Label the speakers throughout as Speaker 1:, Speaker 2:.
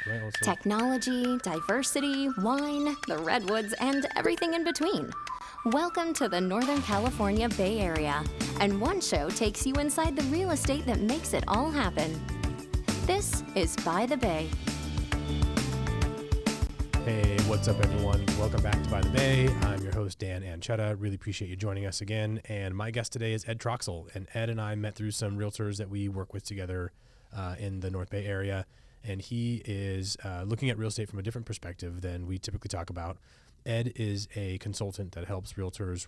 Speaker 1: right? Also,
Speaker 2: Technology, diversity, wine, the redwoods, and everything in between. Welcome to the Northern California Bay Area, and one show takes you inside the real estate that makes it all happen. This is By the Bay.
Speaker 1: hey, what's up, everyone? Welcome back to By the Bay. I'm your host, Dan Anchetta. Really appreciate you joining us again. And my guest today is Ed Troxell. And Ed and I met through some realtors that we work with together in the North Bay area. And he is looking at real estate from a different perspective than we typically talk about. Ed is a consultant that helps realtors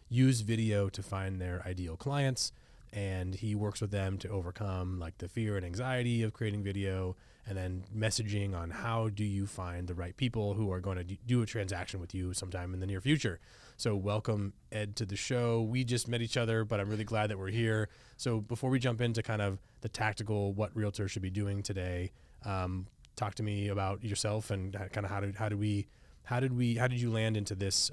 Speaker 1: use video to find their ideal clients. And he works with them to overcome like the fear and anxiety of creating video, and then messaging on how do you find the right people who are going to do a transaction with you sometime in the near future. So welcome, Ed, to the show. We just met each other, but I'm really glad that we're here. So before we jump into kind of the tactical, what realtors should be doing today, talk to me about yourself and kind of how did you land into this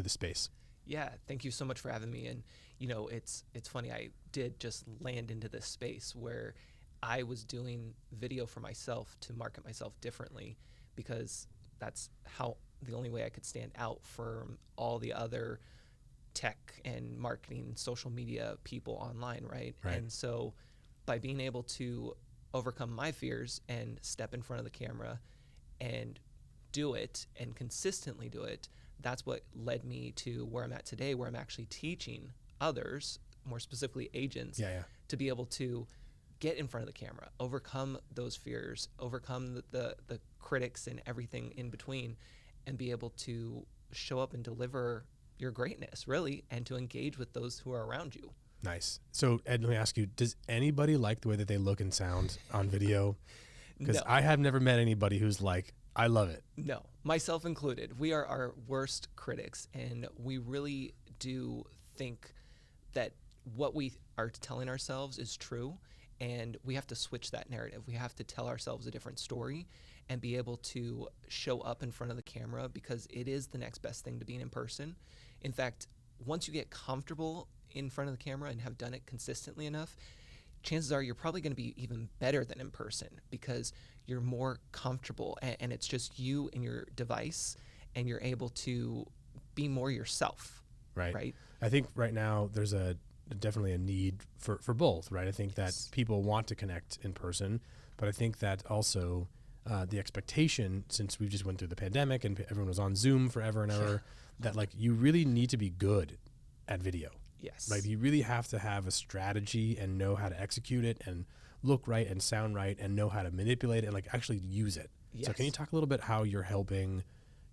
Speaker 1: space?
Speaker 3: Yeah, thank you so much for having me. And you know, it's funny. I did just land into this space where I was doing video for myself to market myself differently, because that's the only way I could stand out from all the other tech and marketing social media people online, right? And so by being able to overcome my fears and step in front of the camera and do it and consistently do it, that's what led me to where I'm at today, where I'm actually teaching others, more specifically agents, to be able to get in front of the camera, overcome those fears, overcome the critics and everything in between, and be able to show up and deliver your greatness, really, and to engage with those who are around you.
Speaker 1: Nice. So, Ed, let me ask you, does anybody like the way that they look and sound on video? Because
Speaker 3: No.
Speaker 1: I have never met anybody who's like, I love it.
Speaker 3: No, myself included. We are our worst critics, and we really do think that what we are telling ourselves is true, and we have to switch that narrative. We have to tell ourselves a different story and be able to show up in front of the camera, because it is the next best thing to being in person. In fact, once you get comfortable in front of the camera and have done it consistently enough, chances are you're probably going to be even better than in person, because you're more comfortable and it's just you and your device, and you're able to be more yourself. Right.
Speaker 1: I think right now there's definitely a need for both, right? I think that people want to connect in person, but I think that also the expectation, since we just went through the pandemic and everyone was on Zoom forever and ever, that like you really need to be good at video.
Speaker 3: Yes.
Speaker 1: Like you really have to have a strategy and know how to execute it and look right and sound right and know how to manipulate it and like actually use it.
Speaker 3: Yes.
Speaker 1: So can you talk a little bit how you're helping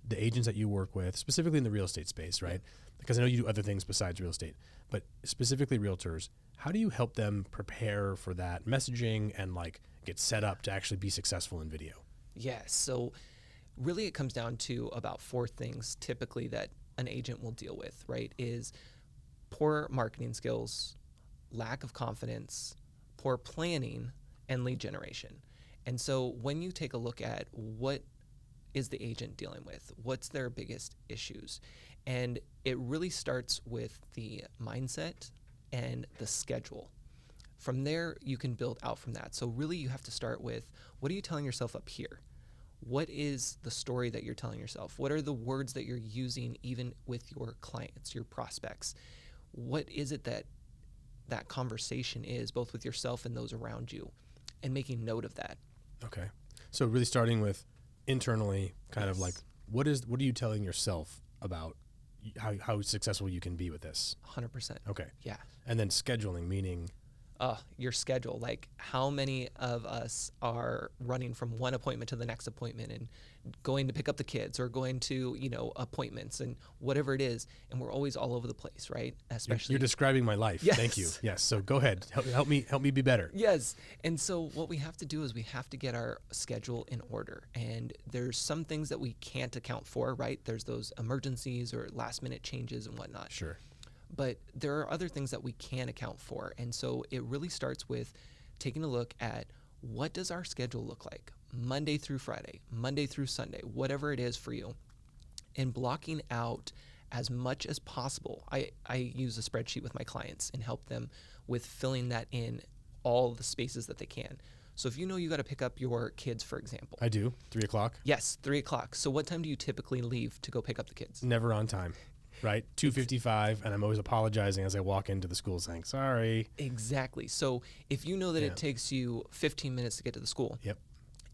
Speaker 1: the agents that you work with, specifically in the real estate space, right? Because I know you do other things besides real estate, but specifically realtors, how do you help them prepare for that messaging and like get set up to actually be successful in video?
Speaker 3: Yes. So really it comes down to about 4 things typically that an agent will deal with, right? Is poor marketing skills, lack of confidence, poor planning, and lead generation. And so when you take a look at what is the agent dealing with, what's their biggest issues, and it really starts with the mindset and the schedule. From there, you can build out from that. So really you have to start with, what are you telling yourself up here? What is the story that you're telling yourself? What are the words that you're using even with your clients, your prospects? What is it that conversation is, both with yourself and those around you, and making note of that.
Speaker 1: Okay. So really starting with internally, kind of like, what are you telling yourself about how successful you can be with this?
Speaker 3: 100%.
Speaker 1: Okay.
Speaker 3: Yeah.
Speaker 1: And then scheduling, meaning?
Speaker 3: Your schedule. Like, how many of us are running from one appointment to the next appointment and going to pick up the kids or going to, appointments and whatever it is. And we're always all over the place, right? Especially
Speaker 1: You're describing my life.
Speaker 3: Yes.
Speaker 1: Thank you. Yes. So go ahead. Help me be better.
Speaker 3: Yes. And so what we have to do is we have to get our schedule in order. And there's some things that we can't account for, right? There's those emergencies or last minute changes and whatnot.
Speaker 1: Sure.
Speaker 3: But there are other things that we can account for. And so it really starts with taking a look at, what does our schedule look like? Monday through Friday, Monday through Sunday, whatever it is for you. And blocking out as much as possible. I use a spreadsheet with my clients and help them with filling that in all the spaces that they can. So if you know you got to pick up your kids, for example.
Speaker 1: I do. 3:00.
Speaker 3: Yes, 3:00. So what time do you typically leave to go pick up the kids?
Speaker 1: Never on time, right? 2:55, and I'm always apologizing as I walk into the school saying, sorry.
Speaker 3: Exactly. So if you know that it takes you 15 minutes to get to the school,
Speaker 1: Yep.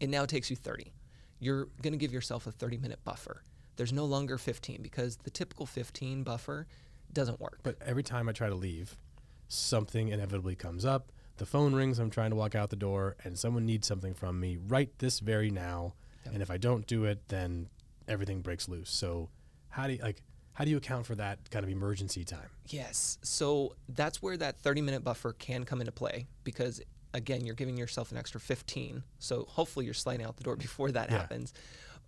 Speaker 3: it now takes you 30. You're going to give yourself a 30-minute buffer. There's no longer 15 because the typical 15 buffer doesn't work.
Speaker 1: But every time I try to leave, something inevitably comes up. The phone rings, I'm trying to walk out the door, and someone needs something from me right this very now.
Speaker 3: Yep.
Speaker 1: And if I don't do it, then everything breaks loose. So how do you account for that kind of emergency time?
Speaker 3: Yes. So that's where that 30-minute buffer can come into play because, again, you're giving yourself an extra 15. So hopefully you're sliding out the door before that happens.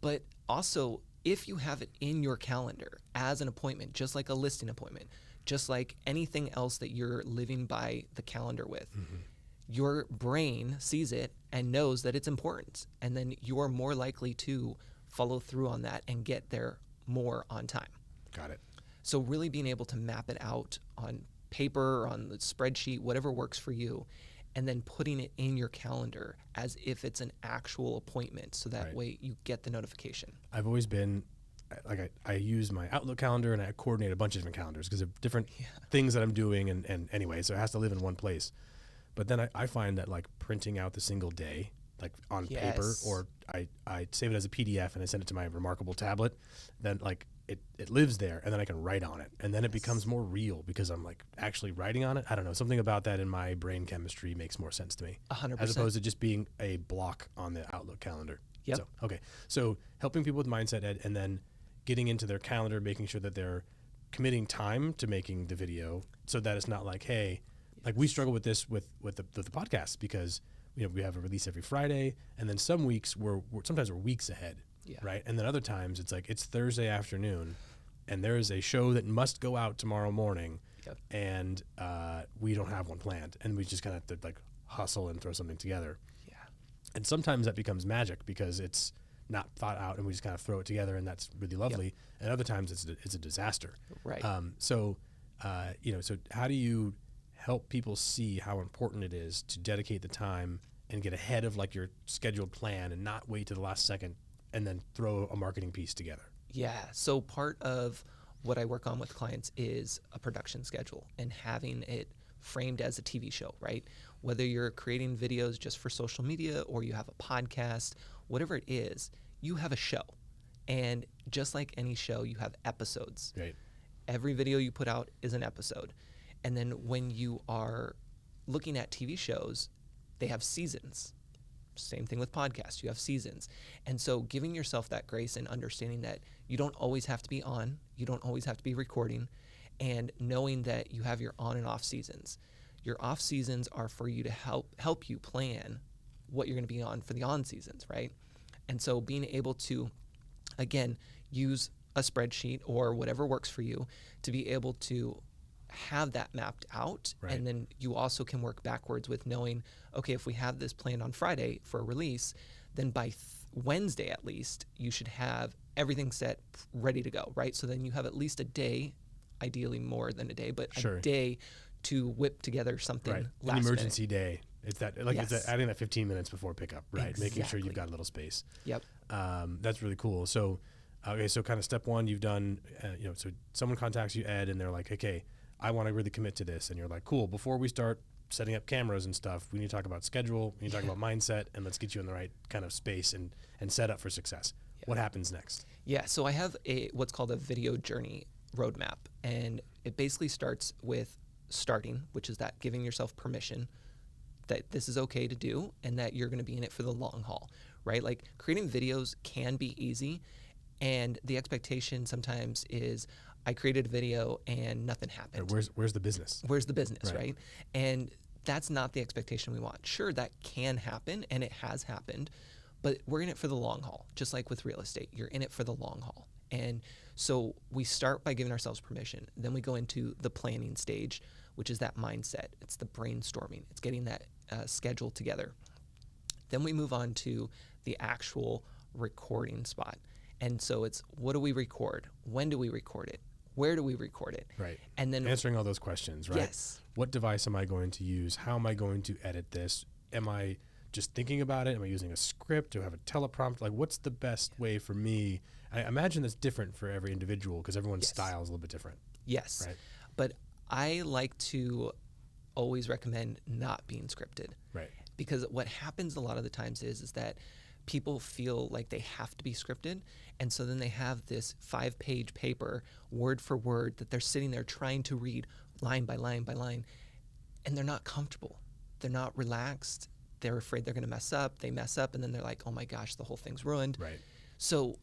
Speaker 3: But also, if you have it in your calendar as an appointment, just like a listing appointment, just like anything else that you're living by the calendar with, your brain sees it and knows that it's important. And then you're more likely to follow through on that and get there more on time.
Speaker 1: Got it.
Speaker 3: So really being able to map it out on paper or on the spreadsheet, whatever works for you, and then putting it in your calendar as if it's an actual appointment. So that way you get the notification.
Speaker 1: I've always been, like I use my Outlook calendar and I coordinate a bunch of different calendars because of different things that I'm doing. And anyway, so it has to live in one place. But then I find that like printing out the single day, like on paper, or I save it as a PDF and I send it to my Remarkable tablet, then like it lives there and then I can write on it. And then it becomes more real because I'm like actually writing on it. I don't know. Something about that in my brain chemistry makes more sense to me.
Speaker 3: 100%.
Speaker 1: As opposed to just being a block on the Outlook calendar.
Speaker 3: Yep.
Speaker 1: So, okay. So helping people with mindset, Ed, and then getting into their calendar, making sure that they're committing time to making the video so that it's not like, hey, like we struggle with this with the podcast because we have a release every Friday, and then some weeks sometimes we're weeks ahead, right? And then other times it's like it's Thursday afternoon, and there is a show that must go out tomorrow morning, and we don't have one planned, and we just kind of have to like hustle and throw something together. Yeah. And sometimes that becomes magic because it's not thought out, and we just kind of throw it together, and that's really lovely. Yep. And other times it's a disaster.
Speaker 3: Right.
Speaker 1: So how do you help people see how important it is to dedicate the time and get ahead of like your scheduled plan and not wait to the last second and then throw a marketing piece together?
Speaker 3: Yeah. So part of what I work on with clients is a production schedule and having it framed as a TV show, right? Whether you're creating videos just for social media or you have a podcast, whatever it is, you have a show. And just like any show, you have episodes.
Speaker 1: Right.
Speaker 3: Every video you put out is an episode. And then when you are looking at TV shows, they have seasons. Same thing with podcasts. You have seasons. And so giving yourself that grace and understanding that you don't always have to be on, you don't always have to be recording, and knowing that you have your on and off seasons. Your off seasons are for you to help you plan what you're going to be on for the on seasons, right? And so being able to, again, use a spreadsheet or whatever works for you to be able to have that mapped out. Right. And then you also can work backwards with knowing, okay, if we have this planned on Friday for a release, then by Wednesday at least, you should have everything set, ready to go, right? So then you have at least a day, ideally more than a day, but a day to whip together something last
Speaker 1: an emergency
Speaker 3: minute.
Speaker 1: Day. It's that like it's adding that 15 minutes before pickup, right? Exactly. Making sure you've got a little space.
Speaker 3: Yep.
Speaker 1: That's really cool. So, okay, so kind of step one, you've done, so someone contacts you, Ed, and they're like, okay, I want to really commit to this. And you're like, cool, before we start setting up cameras and stuff, we need to talk about schedule, we need to talk about mindset, and let's get you in the right kind of space and set up for success. Yeah. What happens next?
Speaker 3: Yeah, so I have what's called a video journey roadmap. And it basically starts with starting, which is that giving yourself permission that this is okay to do and that you're going to be in it for the long haul, right? Like creating videos can be easy. And the expectation sometimes is I created a video and nothing happened.
Speaker 1: Where's the business?
Speaker 3: Where's the business, right? And that's not the expectation we want. Sure, that can happen, and it has happened, but we're in it for the long haul, just like with real estate. You're in it for the long haul. And so we start by giving ourselves permission. Then we go into the planning stage, which is that mindset. It's the brainstorming. It's getting that schedule together. Then we move on to the actual recording spot. And so it's, what do we record? When do we record it? Where do we record it?
Speaker 1: Right.
Speaker 3: And then
Speaker 1: answering all those questions, right?
Speaker 3: Yes.
Speaker 1: What device am I going to use? How am I going to edit this? Am I just thinking about it? Am I using a script? Do I have a teleprompter? Like, what's the best way for me? I imagine that's different for every individual because everyone's style is a little bit different.
Speaker 3: Yes.
Speaker 1: Right.
Speaker 3: But I like to always recommend not being scripted.
Speaker 1: Right.
Speaker 3: Because what happens a lot of the times is that people feel like they have to be scripted. And so then they have this 5-page paper, word for word, that they're sitting there trying to read line by line by line. And they're not comfortable. They're not relaxed. They're afraid they're going to mess up. They mess up, and then they're like, oh my gosh, the whole thing's ruined.
Speaker 1: Right.
Speaker 3: So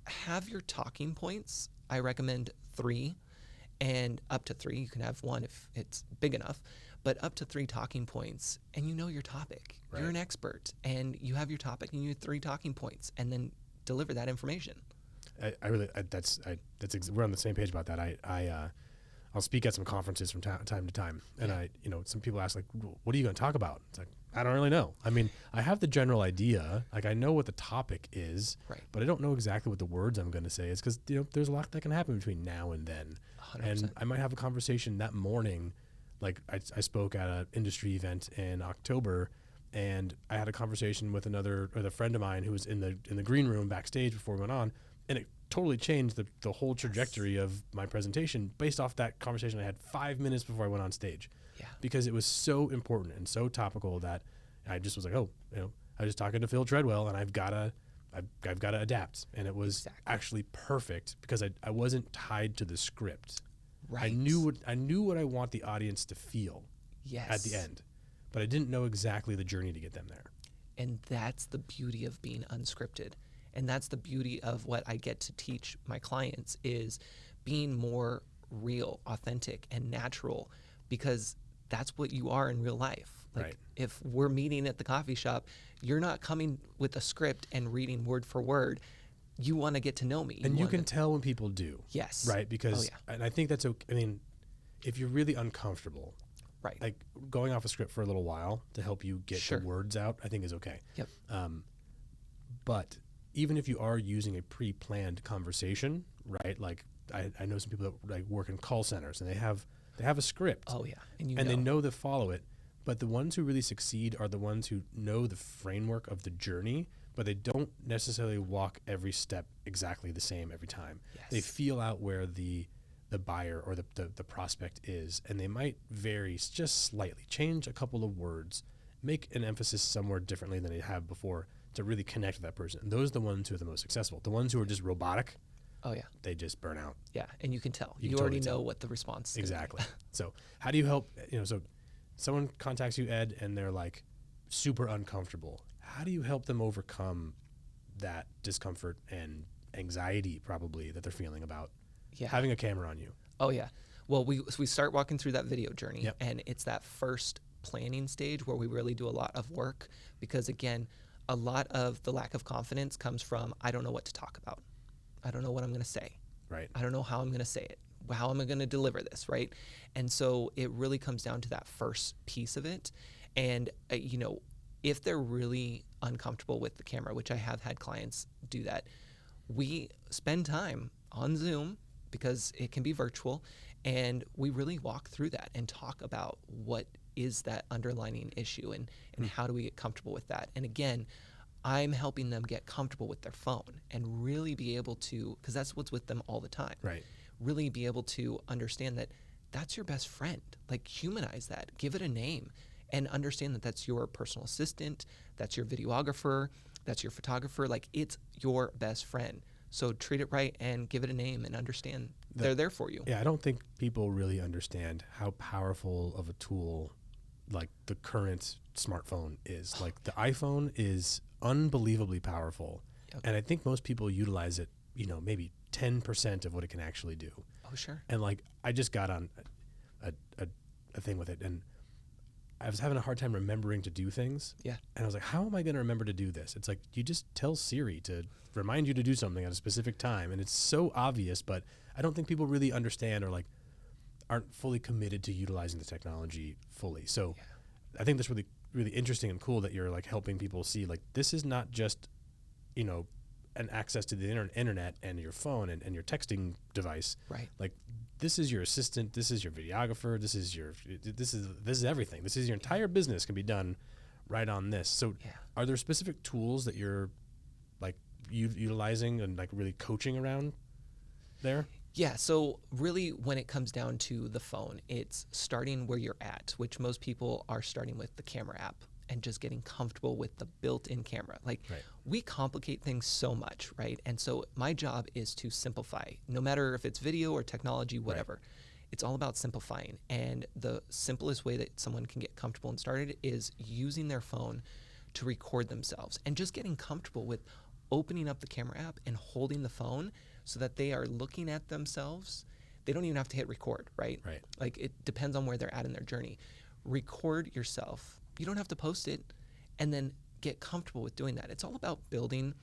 Speaker 3: have your talking points. I recommend 3, and up to 3. You can have 1 if it's big enough, but up to 3 talking points, and you know your topic.
Speaker 1: Right.
Speaker 3: You're an expert, and you have your topic, and you have 3 talking points, and then deliver that information.
Speaker 1: We're on the same page about that. I'll speak at some conferences from time to time, and some people ask, like, what are you going to talk about? It's like, I don't really know. I mean, I have the general idea, like I know what the topic is,
Speaker 3: right,
Speaker 1: but I don't know exactly what the words I'm going to say is, because there's a lot that can happen between now and then.
Speaker 3: 100%.
Speaker 1: And I might have a conversation that morning. Like I spoke at an industry event in October, and I had a conversation with a friend of mine who was in the green room backstage before we went on, and it totally changed the whole trajectory of my presentation based off that conversation I had 5 minutes before I went on stage.
Speaker 3: Yeah.
Speaker 1: Because it was so important and so topical that I just was like, I was just talking to Phil Treadwell, and I've got to adapt. And it was actually perfect because I wasn't tied to the script.
Speaker 3: Right.
Speaker 1: I knew what I want the audience to feel at the end, but I didn't know exactly the journey to get them there.
Speaker 3: And that's the beauty of being unscripted. And that's the beauty of what I get to teach my clients, is being more real, authentic, and natural, because that's what you are in real life. Like,
Speaker 1: right.
Speaker 3: If we're meeting at the coffee shop, you're not coming with a script and reading word for word. You want to get to know me.
Speaker 1: And you can tell when people do.
Speaker 3: Yes.
Speaker 1: Right? Because, and I think that's okay. I mean, if you're really uncomfortable,
Speaker 3: right,
Speaker 1: like going off a script for a little while to help you get the words out, I think is okay.
Speaker 3: Yep.
Speaker 1: But even if you are using a pre-planned conversation, right? Like I know some people that like work in call centers, and they have a script.
Speaker 3: Oh yeah.
Speaker 1: And they know to follow it. But the ones who really succeed are the ones who know the framework of the journey, but they don't necessarily walk every step exactly the same every time.
Speaker 3: Yes.
Speaker 1: They feel out where the buyer or the prospect is, and they might vary just slightly, change a couple of words, make an emphasis somewhere differently than they have before to really connect with that person. And those are the ones who are the most successful. The ones who are just robotic,
Speaker 3: oh yeah,
Speaker 1: they just burn out.
Speaker 3: Yeah, and you can tell. You
Speaker 1: totally
Speaker 3: already
Speaker 1: tell.
Speaker 3: know what the response is.
Speaker 1: Exactly. So how do you help, so someone contacts you, Ed, and they're like super uncomfortable. How do you help them overcome that discomfort and anxiety probably that they're feeling about having a camera on you?
Speaker 3: Oh yeah. Well, we start walking through that video journey,
Speaker 1: Yep.
Speaker 3: and it's that first planning stage where we really do a lot of work, because again, a lot of the lack of confidence comes from, I don't know what to talk about. I don't know what I'm going to say.
Speaker 1: Right.
Speaker 3: I don't know how I'm going to say it. How am I going to deliver this, right? And so it really comes down to that first piece of it. And, if they're really uncomfortable with the camera, which I have had clients do that, we spend time on Zoom because it can be virtual, and we really walk through that and talk about what is that underlying issue and how do we get comfortable with that. And again, I'm helping them get comfortable with their phone and really be able to, because that's what's with them all the time.
Speaker 1: Right.
Speaker 3: Really be able to understand that that's your best friend. Like, humanize that, give it a name, and understand that that's your personal assistant, that's your videographer, that's your photographer. Like, it's your best friend. So treat it right and give it a name and understand they're there for you.
Speaker 1: Yeah, I don't think people really understand how powerful of a tool like the current smartphone is. Like, the iPhone is unbelievably powerful. Yep. And I think most people utilize it, maybe 10% of what it can actually do.
Speaker 3: Oh, sure.
Speaker 1: And like, I just got on a thing with it, and I was having a hard time remembering to do things.
Speaker 3: Yeah.
Speaker 1: And I was like, how am I going to remember to do this? It's like, you just tell Siri to remind you to do something at a specific time. And it's so obvious, but I don't think people really understand or like aren't fully committed to utilizing the technology fully. So I think that's really, really interesting and cool that you're like helping people see, like, this is not just, an access to the internet and your phone and your texting device.
Speaker 3: Right.
Speaker 1: Like, this is your assistant, this is your videographer, this is everything. This is your entire business can be done right on this. So
Speaker 3: Yeah.
Speaker 1: are there specific tools that you're like utilizing and like really coaching around there?
Speaker 3: Yeah, so really when it comes down to the phone, it's starting where you're at, which most people are starting with the camera app and just getting comfortable with the built-in camera. Like
Speaker 1: Right.
Speaker 3: we complicate things so much, right? And so my job is to simplify, no matter if it's video or technology, whatever. It's all about simplifying. And the simplest way that someone can get comfortable and started is using their phone to record themselves and just getting comfortable with opening up the camera app and holding the phone so that they are looking at themselves. They don't even have to hit record, right?
Speaker 1: Right.
Speaker 3: Like it depends on where they're at in their journey. Record yourself. You don't have to post it, and then get comfortable with doing that. It's all about building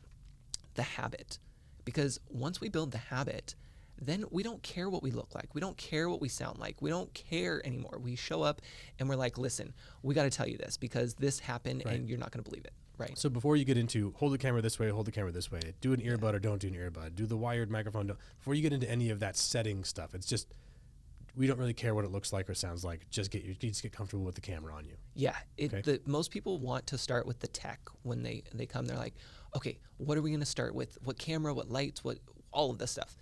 Speaker 3: the habit, because once we build the habit, then we don't care what we look like. We don't care what we sound like. We don't care anymore. We show up and we're like, listen, we got to tell you this because this happened and you're not going to believe it. Right.
Speaker 1: So before you get into hold the camera this way, hold the camera this way, do an earbud or don't do an earbud, do the wired microphone. Before you get into any of that setting stuff, it's just, we don't really care what it looks like or sounds like. Just get comfortable with the camera on you.
Speaker 3: Yeah. Most people want to start with the tech when they come. They're like, okay, what are we going to start with? What camera, what lights, what, all of this stuff.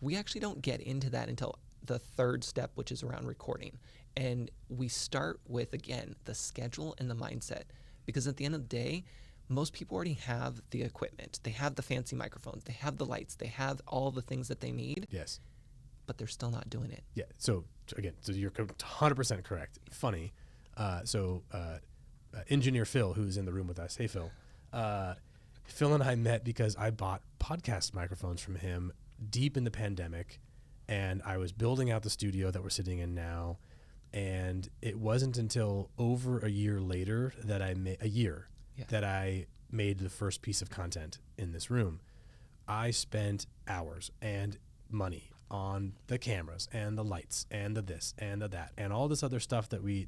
Speaker 3: We actually don't get into that until the third step, which is around recording. And we start with, again, the schedule and the mindset. Because at the end of the day, most people already have the equipment. They have the fancy microphones. They have the lights. They have all the things that they need.
Speaker 1: Yes.
Speaker 3: But they're still not doing it.
Speaker 1: Yeah. So again, so you're 100% correct. Funny. Engineer Phil, who's in the room with us. Hey, Phil. Phil and I met because I bought podcast microphones from him deep in the pandemic, and I was building out the studio that we're sitting in now. And it wasn't until over a year later that I made the first piece of content in this room. I spent hours and money on the cameras and the lights and the this and the that and all this other stuff that we,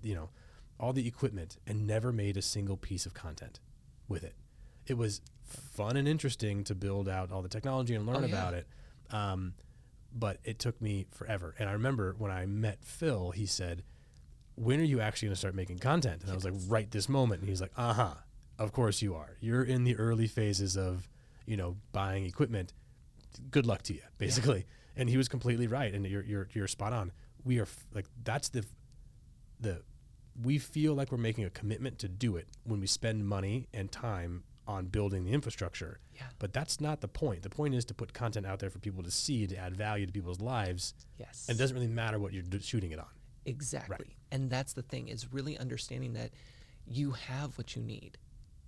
Speaker 1: all the equipment, and never made a single piece of content with it. It was fun and interesting to build out all the technology and learn about it. But it took me forever. And I remember when I met Phil, he said, when are you actually going to start making content? And I was like, right this moment. And he's like, of course you are. You're in the early phases of, buying equipment. Good luck to you, basically. Yeah. And he was completely right. And you're spot on. We are that's we feel like we're making a commitment to do it when we spend money and time on building the infrastructure. Yeah. But that's not the point. The point is to put content out there for people to see, to add value to people's lives.
Speaker 3: Yes.
Speaker 1: And it doesn't really matter what you're shooting it on.
Speaker 3: Exactly. Right. And that's the thing, is really understanding that you have what you need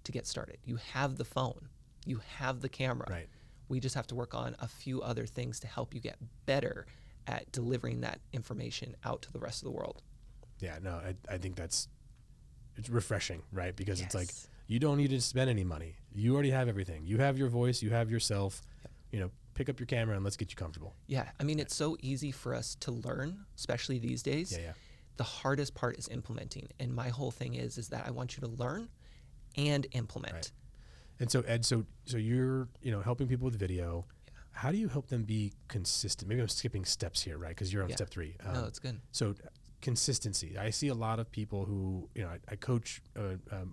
Speaker 3: to get started. You have the phone. You have the camera.
Speaker 1: Right.
Speaker 3: We just have to work on a few other things to help you get better at delivering that information out to the rest of the world.
Speaker 1: Yeah, no, I think it's refreshing, right? Because it's like, you don't need to spend any money. You already have everything. You have your voice. You have yourself. Yep. Pick up your camera and let's get you comfortable.
Speaker 3: Yeah. I mean, it's so easy for us to learn, especially these days.
Speaker 1: Yeah.
Speaker 3: The hardest part is implementing. And my whole thing is that I want you to learn and implement.
Speaker 1: Right. And so, Ed, so you're, helping people with video. Yeah. How do you help them be consistent? Maybe I'm skipping steps here, right? Because you're on step 3.
Speaker 3: No, it's good.
Speaker 1: So consistency. I see a lot of people who, I coach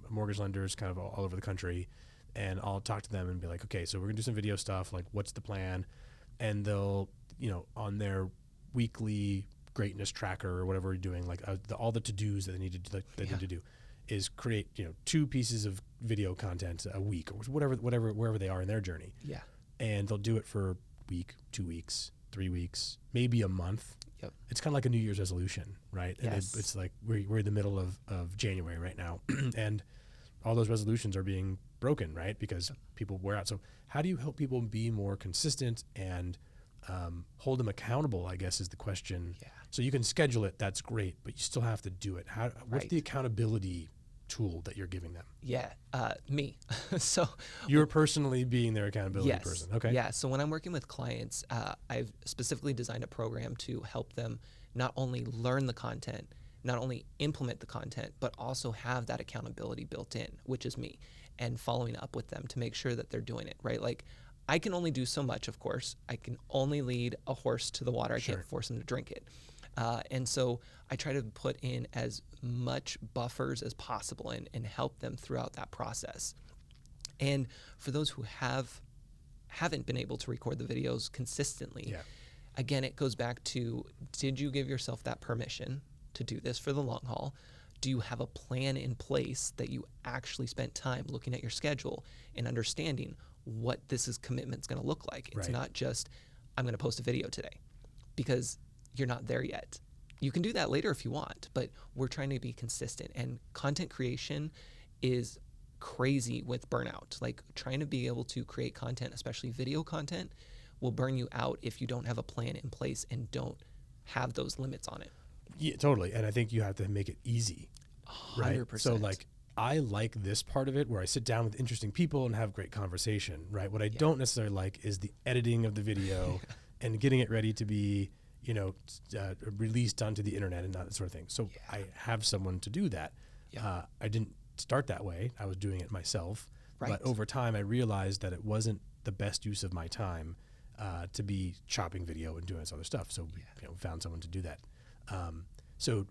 Speaker 1: mortgage lenders kind of all over the country, and I'll talk to them and be like, okay, so we're gonna do some video stuff. Like, what's the plan? And they'll, on their weekly greatness tracker or whatever you're doing, like all the to-dos that they need to need to do is create, 2 pieces of video content a week or whatever, wherever they are in their journey. Yeah. And they'll do it for a week, 2 weeks, 3 weeks, maybe a month. Yep. It's kind of like a New Year's resolution, right? And
Speaker 3: yes.
Speaker 1: It's like we're in the middle of January right now, and all those resolutions are being broken, right? Because people wear out. So how do you help people be more consistent and hold them accountable, I guess, is the question. Yeah. So you can schedule it, that's great, but you still have to do it. What's the accountability tool that you're giving them?
Speaker 3: Yeah, me. So
Speaker 1: you're personally being their accountability person. Okay.
Speaker 3: Yeah. So when I'm working with clients, I've specifically designed a program to help them not only learn the content, not only implement the content, but also have that accountability built in, which is me, and following up with them to make sure that they're doing it right. Like, I can only do so much, of course. I can only lead a horse to the water. I can't force them to drink it. And so I try to put in as much buffers as possible and help them throughout that process. And for those who haven't been able to record the videos consistently, again, it goes back to, did you give yourself that permission to do this for the long haul? Do you have a plan in place that you actually spent time looking at your schedule and understanding what this commitment's going to look like? It's not just, I'm going to post a video today, because you're not there yet. You can do that later if you want, but we're trying to be consistent. And content creation is crazy with burnout. Like, trying to be able to create content, especially video content, will burn you out if you don't have a plan in place and don't have those limits on it.
Speaker 1: Yeah, totally. And I think you have to make it easy.
Speaker 3: 100%.
Speaker 1: So like, I like this part of it where I sit down with interesting people and have great conversation, right? What I don't necessarily like is the editing of the video and getting it ready to be, released onto the internet and that sort of thing. So I have someone to do that. I didn't start that way. I was doing it myself. But over time, I realized that it wasn't the best use of my time to be chopping video and doing this other stuff. So we found someone to do that. So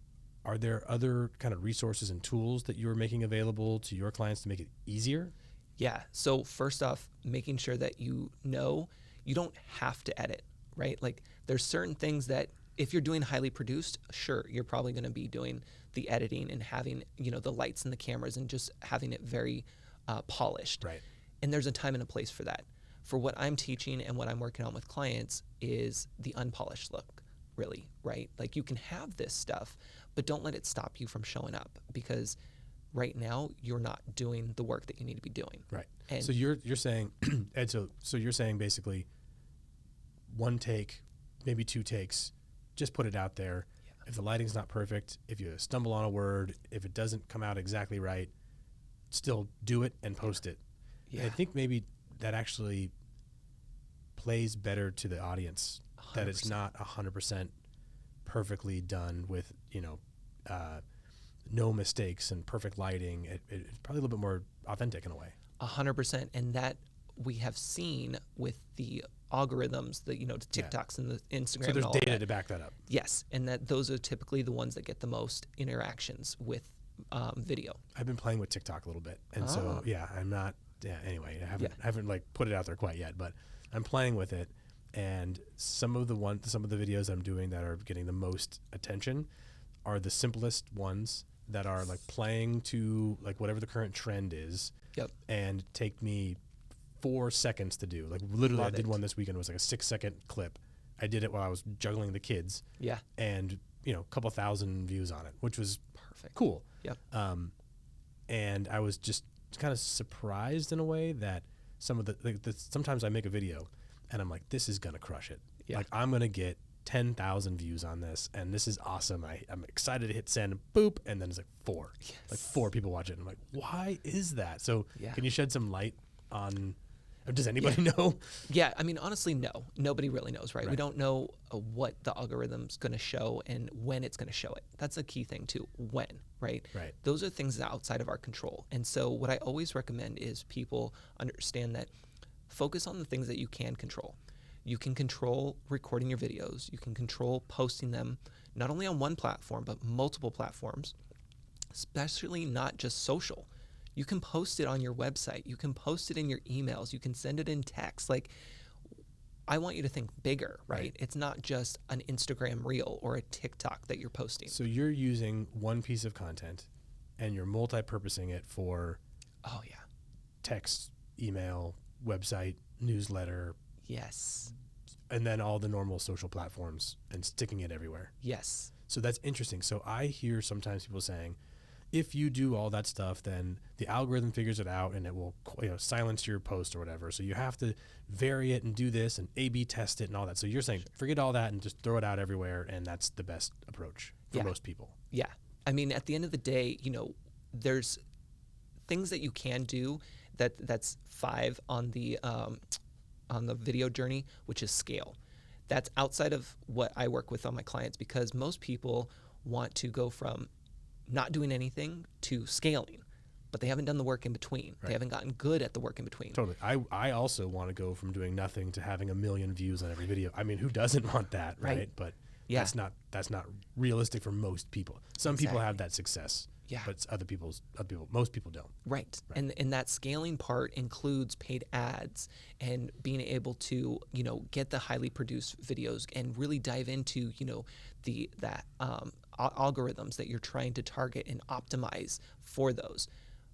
Speaker 1: are there other kind of resources and tools that you're making available to your clients to make it easier?
Speaker 3: Yeah. So first off, making sure that you don't have to edit, right? Like, there's certain things that if you're doing highly produced, sure, you're probably going to be doing the editing and having, the lights and the cameras and just having it very polished.
Speaker 1: Right.
Speaker 3: And there's a time and a place for that. For what I'm teaching and what I'm working on with clients is the unpolished look, really, right? Like, you can have this stuff, but don't let it stop you from showing up, because right now you're not doing the work that you need to be doing.
Speaker 1: Right.
Speaker 3: And
Speaker 1: so you're saying, Ed, so you're saying basically one take, maybe 2 takes, just put it out there. If the lighting's not perfect, if you stumble on a word, if it doesn't come out exactly right, still do it and post it. And I think maybe that actually plays better to the audience, 100%. That it's not 100% perfectly done with, no mistakes and perfect lighting. It's probably a little bit more authentic in a way.
Speaker 3: 100%. And that we have seen with the algorithms, the TikToks and the Instagram.
Speaker 1: So there's
Speaker 3: and all
Speaker 1: data
Speaker 3: that.
Speaker 1: to back that up.
Speaker 3: Yes, and that those are typically the ones that get the most interactions with video.
Speaker 1: I've been playing with TikTok a little bit, and so I'm not. Yeah, anyway, I haven't like put it out there quite yet, but I'm playing with it, and some of the videos I'm doing that are getting the most attention are the simplest ones that are like playing to like whatever the current trend is.
Speaker 3: Yep.
Speaker 1: And take me 4 seconds to do. Like, literally, I did one this weekend. It was like a 6-second clip. I did it while I was juggling the kids.
Speaker 3: Yeah.
Speaker 1: And a couple thousand views on it, which was
Speaker 3: perfect.
Speaker 1: Cool.
Speaker 3: Yep.
Speaker 1: And I was just kind of surprised in a way that some of sometimes I make a video and I'm like, this is gonna crush it.
Speaker 3: Yeah.
Speaker 1: Like, I'm gonna get 10,000 views on this, and this is awesome. I'm excited to hit send, and boop, and then it's like 4.
Speaker 3: Yes.
Speaker 1: Like 4 people watch it. And I'm like, why is that? So can you shed some light on? Does anybody know?
Speaker 3: Yeah, I mean, honestly, no. Nobody really knows, right? We don't know what the algorithm's going to show and when it's going to show it. That's a key thing too. When, right?
Speaker 1: Right.
Speaker 3: Those are things outside of our control. And so what I always recommend is people understand that focus on the things that you can control. You can control recording your videos. You can control posting them not only on one platform, but multiple platforms, especially not just social. You can post it on your website. You can post it in your emails. You can send it in text. Like, I want you to think bigger, right? It's not just an Instagram reel or a TikTok that you're posting.
Speaker 1: So you're using one piece of content and you're multi-purposing it for text, email, website, newsletter.
Speaker 3: Yes.
Speaker 1: And then all the normal social platforms and sticking it everywhere.
Speaker 3: Yes.
Speaker 1: So that's interesting. So I hear sometimes people saying, if you do all that stuff, then the algorithm figures it out and it will silence your post or whatever. So you have to vary it and do this and A/B test it and all that. So you're saying forget all that and just throw it out everywhere, and that's the best approach for most people.
Speaker 3: Yeah. I mean, at the end of the day, there's things that you can do that's 5 on the video journey, which is scale. That's outside of what I work with on my clients, because most people want to go from not doing anything to scaling, but they haven't done the work in between. Right. They haven't gotten good at the work in between.
Speaker 1: Totally. I also want to go from doing nothing to having 1 million views on every video. I mean, who doesn't want that, right? But
Speaker 3: Yeah.
Speaker 1: That's not realistic for most people. Some people have
Speaker 3: Exactly.
Speaker 1: that success.
Speaker 3: Yeah.
Speaker 1: But most people don't.
Speaker 3: Right. And that scaling part includes paid ads and being able to, get the highly produced videos and really dive into, algorithms that you're trying to target and optimize for those.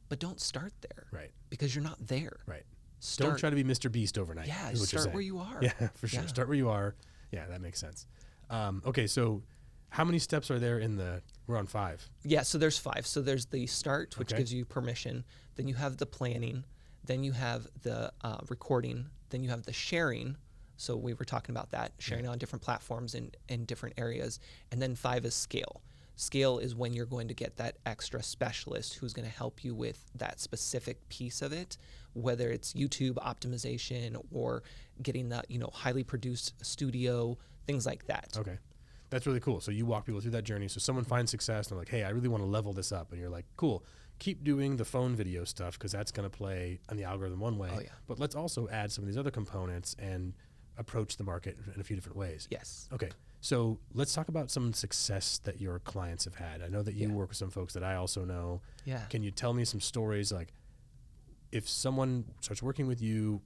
Speaker 3: But don't start there.
Speaker 1: Right.
Speaker 3: Because you're not there.
Speaker 1: Right.
Speaker 3: Start,
Speaker 1: Don't try to be Mr. Beast overnight.
Speaker 3: Yeah,
Speaker 1: is what you're
Speaker 3: start
Speaker 1: saying.
Speaker 3: where you are.
Speaker 1: Yeah, for sure.
Speaker 3: Yeah.
Speaker 1: Start where you are. Yeah, that makes sense. Okay, so how many steps are there we're on 5.
Speaker 3: Yeah, so there's 5. So there's the start, which
Speaker 1: Okay.
Speaker 3: gives you permission. Then you have the planning. Then you have the recording. Then you have the sharing. So we were talking about that, sharing on different platforms in different areas. And then 5 is scale. Scale is when you're going to get that extra specialist who's going to help you with that specific piece of it, whether it's YouTube optimization or getting that, highly produced studio, things like that.
Speaker 1: Okay. That's really cool. So you walk people through that journey. So someone finds success and they're like, hey, I really want to level this up. And you're like, cool, keep doing the phone video stuff because that's going to play on the algorithm one way.
Speaker 3: Oh, yeah.
Speaker 1: But let's also add some of these other components and approach the market in a few different ways.
Speaker 3: Yes.
Speaker 1: Okay. So let's talk about some success that your clients have had. I know that you work with some folks that I also know.
Speaker 3: Yeah.
Speaker 1: Can you tell me some stories? Like if someone starts working with you,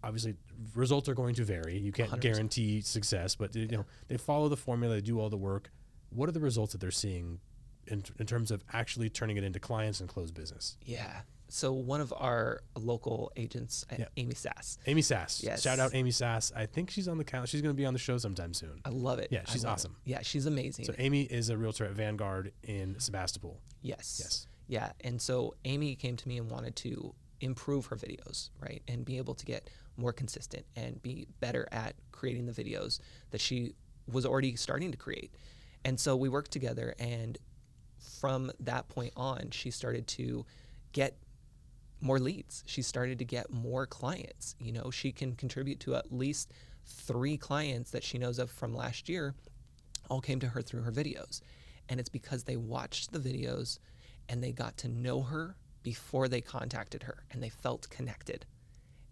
Speaker 1: obviously results are going to vary. You can't
Speaker 3: 100%.
Speaker 1: guarantee success, but they follow the formula, they do all the work. What are the results that they're seeing in terms of actually turning it into clients and close business?
Speaker 3: Yeah. So one of our local agents, Amy Sass.
Speaker 1: Amy Sass.
Speaker 3: Yes.
Speaker 1: Shout out Amy Sass. I think she's on the calendar. She's going to be on the show sometime soon.
Speaker 3: I love it.
Speaker 1: Yeah, she's
Speaker 3: I love
Speaker 1: awesome.
Speaker 3: it. Yeah, she's amazing.
Speaker 1: So Amy is a realtor at Vanguard in Sebastopol.
Speaker 3: Yes.
Speaker 1: Yes.
Speaker 3: Yeah. And so Amy came to me and wanted to improve her videos, right? And be able to get more consistent and be better at creating the videos that she was already starting to create. And so we worked together, and from that point on, she started to get more leads. She started to get more clients. She can contribute to at least 3 clients that she knows of from last year all came to her through her videos. And it's because they watched the videos and they got to know her before they contacted her and they felt connected.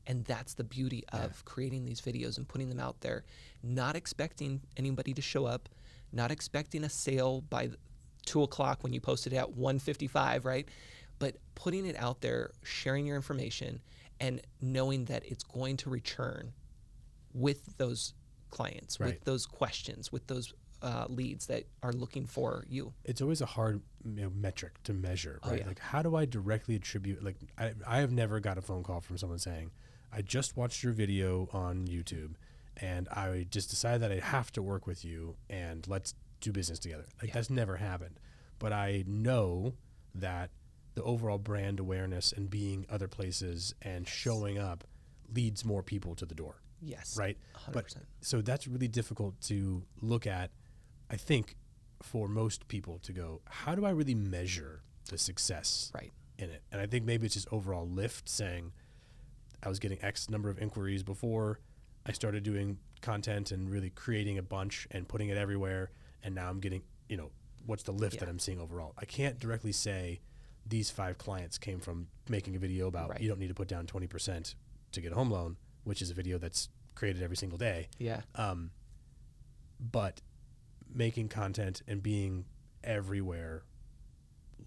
Speaker 3: And that's the beauty of creating these videos and putting them out there, not expecting anybody to show up, not expecting a sale by 2 o'clock when you posted it at 1:55, right? But putting it out there, sharing your information, and knowing that it's going to return with those clients, with those questions, with those leads that are looking for you.
Speaker 1: It's always a hard metric to measure, right?
Speaker 3: Oh, yeah.
Speaker 1: Like, how do I directly attribute? Like, I have never got a phone call from someone saying, I just watched your video on YouTube and I just decided that I have to work with you and let's do business together. Like, that's never happened. But I know that the overall brand awareness and being other places and showing up leads more people to the door.
Speaker 3: Yes.
Speaker 1: Right.
Speaker 3: 100%.
Speaker 1: But so that's really difficult to look at, I think, for most people to go, how do I really measure the success in it? And I think maybe it's just overall lift, saying I was getting X number of inquiries before I started doing content and really creating a bunch and putting it everywhere. And now I'm getting, what's the lift that I'm seeing overall? I can't directly say these 5 clients came from making a video about you don't need to put down 20% to get a home loan, which is a video that's created every single day.
Speaker 3: Yeah.
Speaker 1: But making content and being everywhere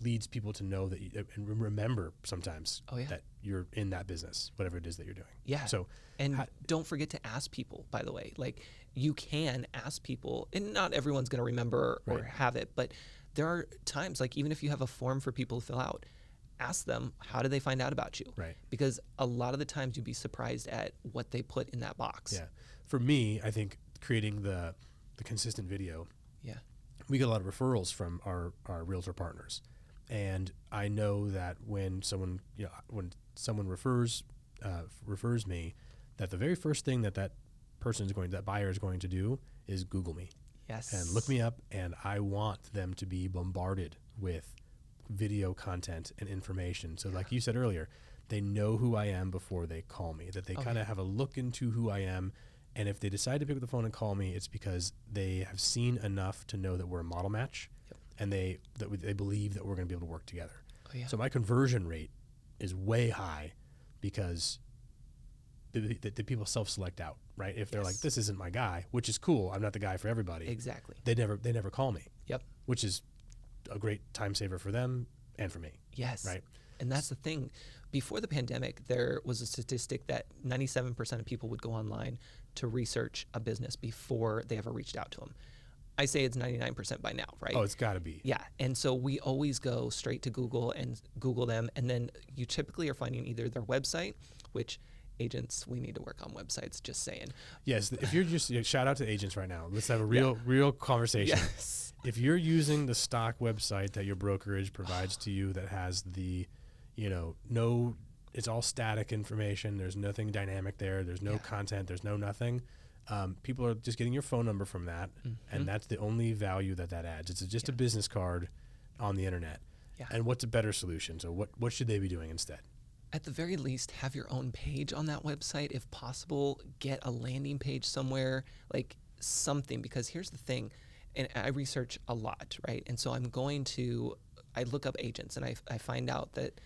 Speaker 1: leads people to know that and remember sometimes that you're in that business, whatever it is that you're doing.
Speaker 3: Yeah.
Speaker 1: So,
Speaker 3: and don't forget to ask people, by the way. Like, you can ask people, and not everyone's going to remember or have it, but there are times, like, even if you have a form for people to fill out, ask them, how do they find out about you?
Speaker 1: Right.
Speaker 3: Because a lot of the times you'd be surprised at what they put in that box.
Speaker 1: Yeah. For me, I think creating the consistent video, we get a lot of referrals from our realtor partners. And I know that when someone refers me, that the very first thing that buyer is going to do is Google me.
Speaker 3: Yes.
Speaker 1: And look me up, and I want them to be bombarded with video content and information. So like you said earlier, they know who I am before they call me, that they kind of have a look into who I am. And if they decide to pick up the phone and call me, it's because they have seen enough to know that we're a model match, and they believe that we're going to be able to work together. So my conversion rate is way high because that people self-select out, right? If they're
Speaker 3: Yes.
Speaker 1: like, this isn't my guy, which is cool. I'm not the guy for everybody.
Speaker 3: Exactly.
Speaker 1: They never call me.
Speaker 3: Yep.
Speaker 1: Which is a great time saver for them and for me.
Speaker 3: Yes.
Speaker 1: Right.
Speaker 3: And that's the thing. Before the pandemic, there was a statistic that 97% of people would go online to research a business before they ever reached out to them. I say it's 99% by now, right?
Speaker 1: Oh, it's got to be.
Speaker 3: Yeah. And so we always go straight to Google and Google them. And then you typically are finding either their website, which agents, we need to work on websites, just saying.
Speaker 1: Yes. If you're just, shout out to agents right now. Let's have a real conversation.
Speaker 3: Yes.
Speaker 1: If you're using the stock website that your brokerage provides to you that has the, no, it's all static information. There's nothing dynamic there. There's no content. There's no nothing. People are just getting your phone number from that, and that's the only value that adds. It's just a business card on the internet.
Speaker 3: Yeah.
Speaker 1: And what's a better solution? So what should they be doing instead?
Speaker 3: At the very least, have your own page on that website. If possible, get a landing page somewhere, like something, because here's the thing, and I research a lot, right? And so I look up agents and I find out that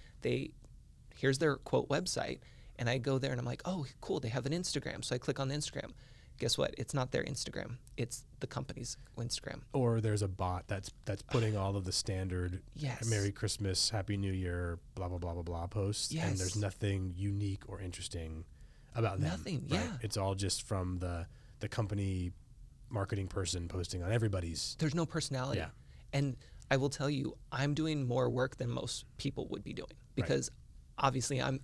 Speaker 3: here's their quote website, and I go there and I'm like, oh, cool, they have an Instagram. So I click on the Instagram. Guess what? It's not their Instagram. It's the company's Instagram.
Speaker 1: Or there's a bot that's putting all of the standard Merry Christmas, Happy New Year, blah, blah, blah, blah, blah posts.
Speaker 3: Yes.
Speaker 1: And there's nothing unique or interesting about them.
Speaker 3: Nothing,
Speaker 1: right?
Speaker 3: yeah.
Speaker 1: It's all just from the company marketing person posting on everybody's.
Speaker 3: There's no personality.
Speaker 1: Yeah.
Speaker 3: And I will tell you, I'm doing more work than most people would be doing because obviously I'm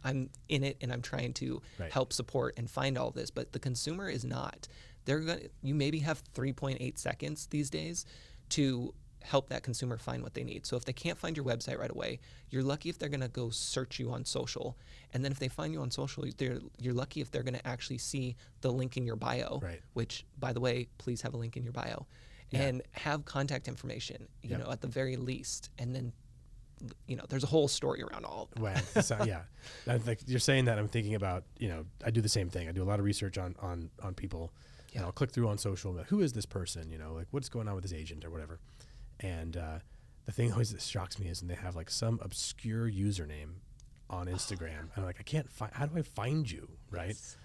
Speaker 3: in it and I'm trying to help support and find all this, but the consumer is not. You maybe have 3.8 seconds these days to help that consumer find what they need. So if they can't find your website right away, you're lucky if they're going to go search you on social. And then if they find you on social, you're lucky if they're going to actually see the link in your bio, which, by the way, please have a link in your bio. And have contact information, you know, at the very least. And then, there's a whole story around all of that.
Speaker 1: Well, so, I think you're saying that. I'm thinking about, I do the same thing. I do a lot of research on people, and I'll click through on social. Like, who is this person? Like, what's going on with this agent or whatever. And the thing always that shocks me is when they have like some obscure username on Instagram, and I'm like, I can't find. How do I find you? Right?
Speaker 3: Yes.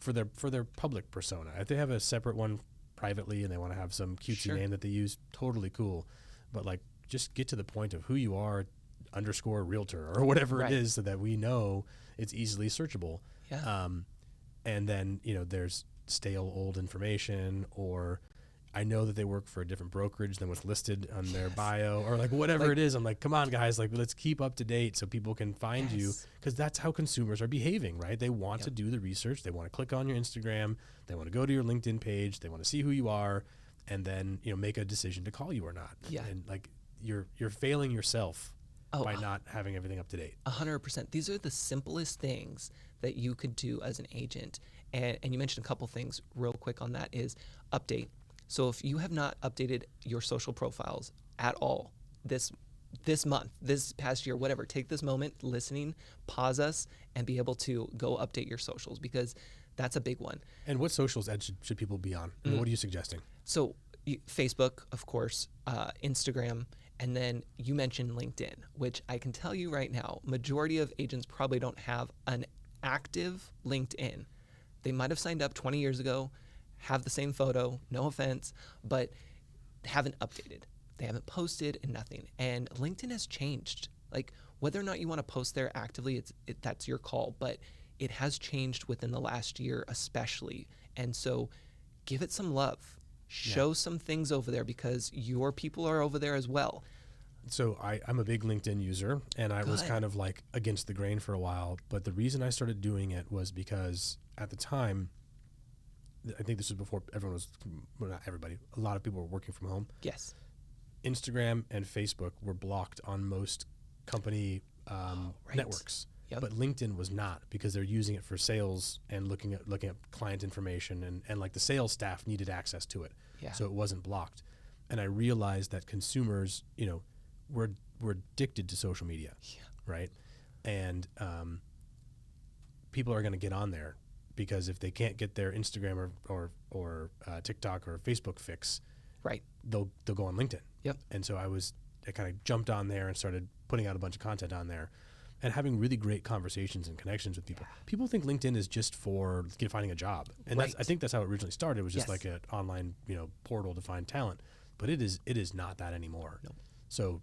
Speaker 1: For their public persona, if they have a separate one privately and they want to have some cutesy name that they use, totally cool. But like, just get to the point of who you are _ realtor or whatever it is, so that we know it's easily searchable.
Speaker 3: Yeah.
Speaker 1: And then, there's stale old information, or I know that they work for a different brokerage than what's listed on their bio, or like whatever it is. I'm like, come on guys, like let's keep up to date so people can find you, because that's how consumers are behaving, right? They want to do the research. They want to click on your Instagram. They want to go to your LinkedIn page. They want to see who you are, and then, make a decision to call you or not.
Speaker 3: Yeah.
Speaker 1: And like, you're failing yourself by not having everything up to date.
Speaker 3: 100%. These are the simplest things that you could do as an agent. And you mentioned a couple things real quick on that is update. So if you have not updated your social profiles at all this month, this past year, whatever, take this moment, listening, pause us, and be able to go update your socials, because that's a big one.
Speaker 1: And what socials should people be on? I mean, what are you suggesting?
Speaker 3: So Facebook, of course, Instagram, and then you mentioned LinkedIn, which I can tell you right now, majority of agents probably don't have an active LinkedIn. They might have signed up 20 years ago, have the same photo, no offense, but haven't updated. They haven't posted and nothing. And LinkedIn has changed. Like, whether or not you want to post there actively, that's your call, but it has changed within the last year especially. And so give it some love. Show some things over there, because your people are over there as well.
Speaker 1: So I'm a big LinkedIn user, and I was kind of like against the grain for a while. But the reason I started doing it was because at the time, I think this was before everyone was, well, not everybody, a lot of people were working from home.
Speaker 3: Yes.
Speaker 1: Instagram and Facebook were blocked on most company networks.
Speaker 3: Yep.
Speaker 1: But LinkedIn was not, because they're using it for sales and looking at client information, and like the sales staff needed access to it.
Speaker 3: Yeah.
Speaker 1: So it wasn't blocked. And I realized that consumers, were addicted to social media, right? And people are going to get on there, because if they can't get their Instagram or TikTok or Facebook fix, they'll go on LinkedIn.
Speaker 3: Yep.
Speaker 1: And so I kind of jumped on there and started putting out a bunch of content on there. and having really great conversations and connections with people.
Speaker 3: Yeah.
Speaker 1: People think LinkedIn is just for finding a job. And
Speaker 3: Right.
Speaker 1: I think that's how it originally started. It was just
Speaker 3: Yes.
Speaker 1: like an online, portal to find talent. But it is not that anymore.
Speaker 3: Nope.
Speaker 1: So,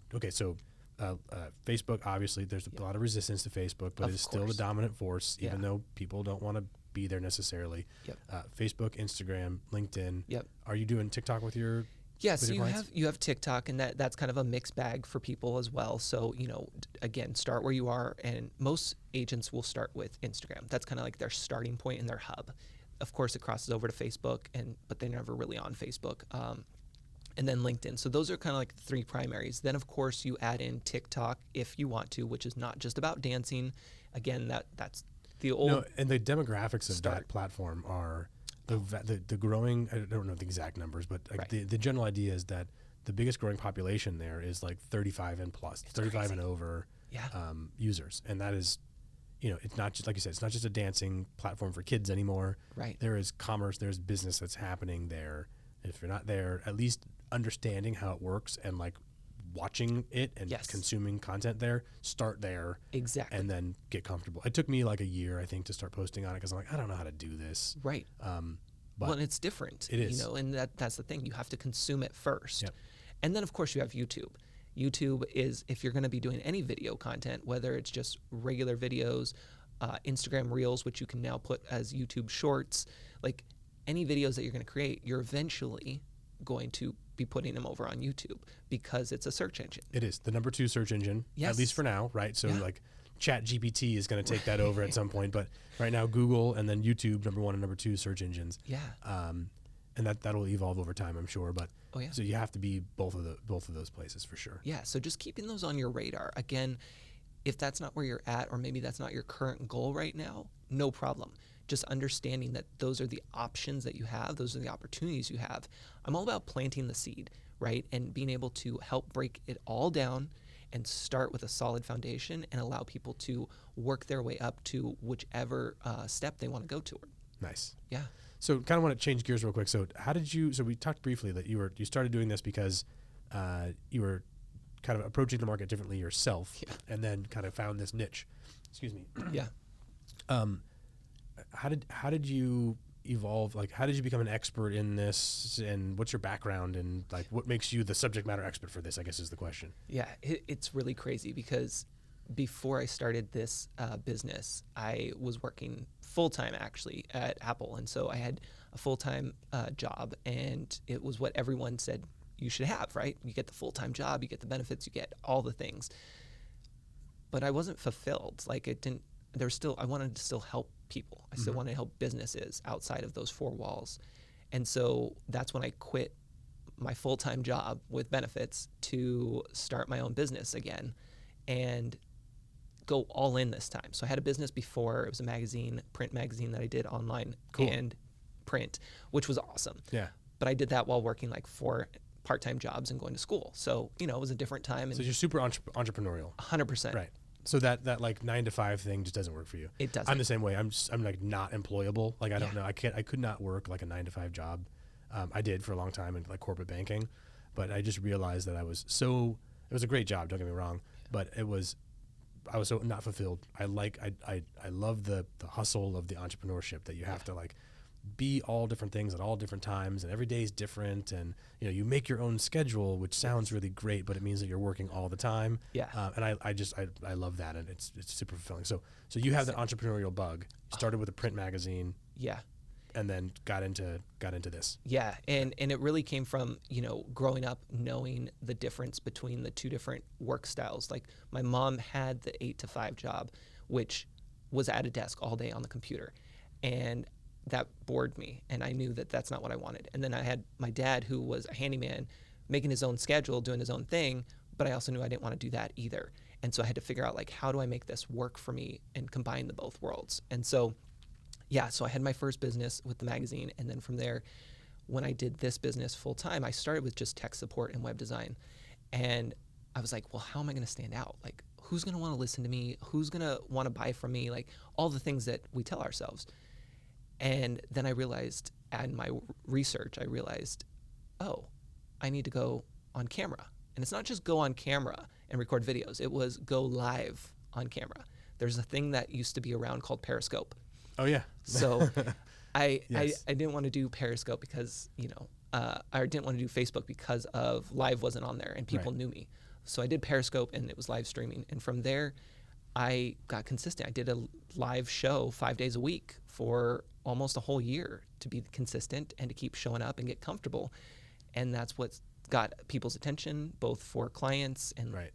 Speaker 1: Facebook, obviously, there's a lot of resistance to Facebook, but
Speaker 3: Of
Speaker 1: it's still the
Speaker 3: course.
Speaker 1: dominant force, even
Speaker 3: Yeah.
Speaker 1: though people don't want to be there necessarily.
Speaker 3: Yep.
Speaker 1: Facebook, Instagram, LinkedIn.
Speaker 3: Yep.
Speaker 1: Are you doing TikTok with your
Speaker 3: Yeah,
Speaker 1: with
Speaker 3: so
Speaker 1: your clients?
Speaker 3: you have TikTok, and that's kind of a mixed bag for people as well. So again, start where you are, and most agents will start with Instagram. That's kind of like their starting point and their hub. Of course, it crosses over to Facebook, but they're never really on Facebook. And then LinkedIn. So those are kind of like the three primaries. Then of course you add in TikTok if you want to, which is not just about dancing. Again, that's the old.
Speaker 1: No, and the demographics of
Speaker 3: start.
Speaker 1: that platform are the growing. I don't know the exact numbers, but like
Speaker 3: Right.
Speaker 1: the general idea is that the biggest growing population there is like 35 and plus, 35
Speaker 3: crazy.
Speaker 1: and over
Speaker 3: Yeah.
Speaker 1: users, and that is, it's not just like you said, it's not just a dancing platform for kids anymore.
Speaker 3: Right.
Speaker 1: There is commerce, there's business that's happening there. If you're not there, at least understanding how it works and like watching it and
Speaker 3: Yes.
Speaker 1: consuming content there, start there.
Speaker 3: Exactly.
Speaker 1: And then get comfortable. It took me like a year, I think, to start posting on it because I'm like, I don't know how to do this.
Speaker 3: Right.
Speaker 1: But
Speaker 3: Well, and it's different.
Speaker 1: it is.
Speaker 3: And that's the thing. You have to consume it first.
Speaker 1: Yep.
Speaker 3: And then, of course, you have YouTube. YouTube is, if you're going to be doing any video content, whether it's just regular videos, Instagram Reels, which you can now put as YouTube Shorts, like any videos that you're going to create, you're eventually going to be putting them over on YouTube because it's a search engine.
Speaker 1: it is the number 2 search engine,
Speaker 3: Yes.
Speaker 1: at least for now, right? So
Speaker 3: Yeah.
Speaker 1: like Chat GPT is going to take that over at some point. But right now, Google and then YouTube, number 1 and number 2 search engines.
Speaker 3: Yeah.
Speaker 1: And that'll evolve over time, I'm sure. But
Speaker 3: Oh, yeah.
Speaker 1: so you have to be both of those places for sure.
Speaker 3: Yeah, so just keeping those on your radar. Again, if that's not where you're at, or maybe that's not your current goal right now, no problem. Just understanding that those are the options that you have, those are the opportunities you have. I'm all about planting the seed, right? And being able to help break it all down and start with a solid foundation and allow people to work their way up to whichever step they want to go toward.
Speaker 1: Nice.
Speaker 3: Yeah.
Speaker 1: So kind of want to change gears real quick. So so we talked briefly that you started doing this because you were kind of approaching the market differently yourself, and then kind of found this niche. Excuse me.
Speaker 3: Yeah.
Speaker 1: How did you evolve? Like, how did you become an expert in this, and what's your background, and like what makes you the subject matter expert for this, I guess is the question.
Speaker 3: Yeah, it's really crazy because before I started this business, I was working full-time actually at Apple. And so I had a full-time job, and it was what everyone said you should have, right? You get the full-time job, you get the benefits, you get all the things. But I wasn't fulfilled. Like I wanted to still help people. I still wanted to help businesses outside of those 4 walls. And so that's when I quit my full-time job with benefits to start my own business again and go all in this time. So I had a business before. It was a magazine, print magazine that I did online and print, which was awesome.
Speaker 1: Yeah.
Speaker 3: But I did that while working like 4 part-time jobs and going to school. So, it was a different time.
Speaker 1: So
Speaker 3: And
Speaker 1: you're super entrepreneurial.
Speaker 3: 100%.
Speaker 1: Right. So that like 9 to 5 thing just doesn't work for you.
Speaker 3: It doesn't.
Speaker 1: I'm the same way. I'm like not employable. Like I don't know. I could not work like a 9 to 5 job. I did for a long time in like corporate banking, but I just realized that it was a great job. Don't get me wrong, but I was so not fulfilled. I love the hustle of the entrepreneurship that you have to like be all different things at all different times, and every day is different, and you make your own schedule, which sounds really great, but it means that you're working all the time.
Speaker 3: Yeah.
Speaker 1: And I love that, and it's super fulfilling. So you have that entrepreneurial bug. You started with a print magazine,
Speaker 3: Yeah.
Speaker 1: and then got into this.
Speaker 3: Yeah, and it really came from, growing up knowing the difference between the 2 different work styles. Like my mom had the 8 to 5 job, which was at a desk all day on the computer. And that bored me, and I knew that that's not what I wanted. And then I had my dad, who was a handyman, making his own schedule, doing his own thing, but I also knew I didn't want to do that either. And so I had to figure out, like, how do I make this work for me and combine the both worlds? And so so I had my first business with the magazine, and then from there, when I did this business full time, I started with just tech support and web design. And I was like, well, how am I going to stand out? Like, who's going to want to listen to me? Who's going to want to buy from me? Like, all the things that we tell ourselves. And then I realized, in my research, oh, I need to go on camera. And it's not just go on camera and record videos. It was go live on camera. There's a thing that used to be around called Periscope.
Speaker 1: Oh yeah.
Speaker 3: So
Speaker 1: Yes.
Speaker 3: I didn't want to do Periscope because, I didn't want to do Facebook because of live wasn't on there and people
Speaker 1: Right.
Speaker 3: knew me. So I did Periscope and it was live streaming. And from there, I got consistent. I did a live show 5 days a week for almost a whole year to be consistent and to keep showing up and get comfortable. And that's what's got people's attention, both for clients and
Speaker 1: Right.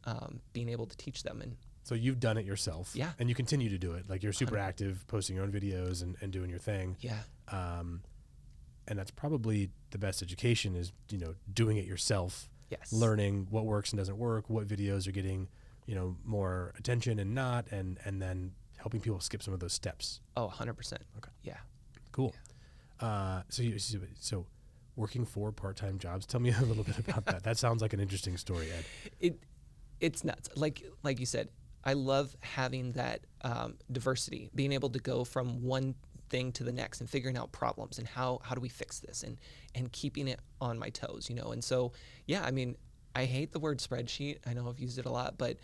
Speaker 3: being able to teach them. And
Speaker 1: So you've done it yourself.
Speaker 3: Yeah.
Speaker 1: And you continue to do it. Like you're super active, posting your own videos and doing your thing.
Speaker 3: yeah,
Speaker 1: And that's probably the best education is, doing it yourself,
Speaker 3: yes,
Speaker 1: learning what works and doesn't work, what videos are getting, more attention and not, and then helping people skip some of those steps.
Speaker 3: Oh, 100%.
Speaker 1: Okay.
Speaker 3: Yeah.
Speaker 1: Cool. So working 4 part-time jobs, tell me a little bit about that. That sounds like an interesting story, Ed.
Speaker 3: It's nuts. Like you said, I love having that diversity, being able to go from one thing to the next and figuring out problems and how do we fix this and keeping it on my toes, And so, yeah, I mean, I hate the word spreadsheet. I know I've used it a lot, but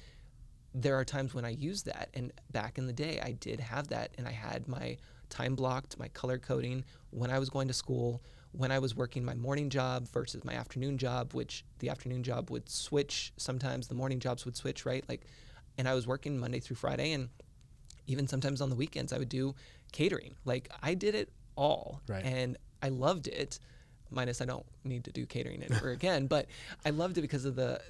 Speaker 3: there are times when I use that. And back in the day, I did have that. And I had my time blocked, my color coding when I was going to school, when I was working my morning job versus my afternoon job, which the afternoon job would switch. Sometimes the morning jobs would switch, right? And I was working Monday through Friday. And even sometimes on the weekends, I would do catering. I did it all.
Speaker 1: Right.
Speaker 3: And I loved it. Minus I don't need to do catering ever again, but I loved it because of the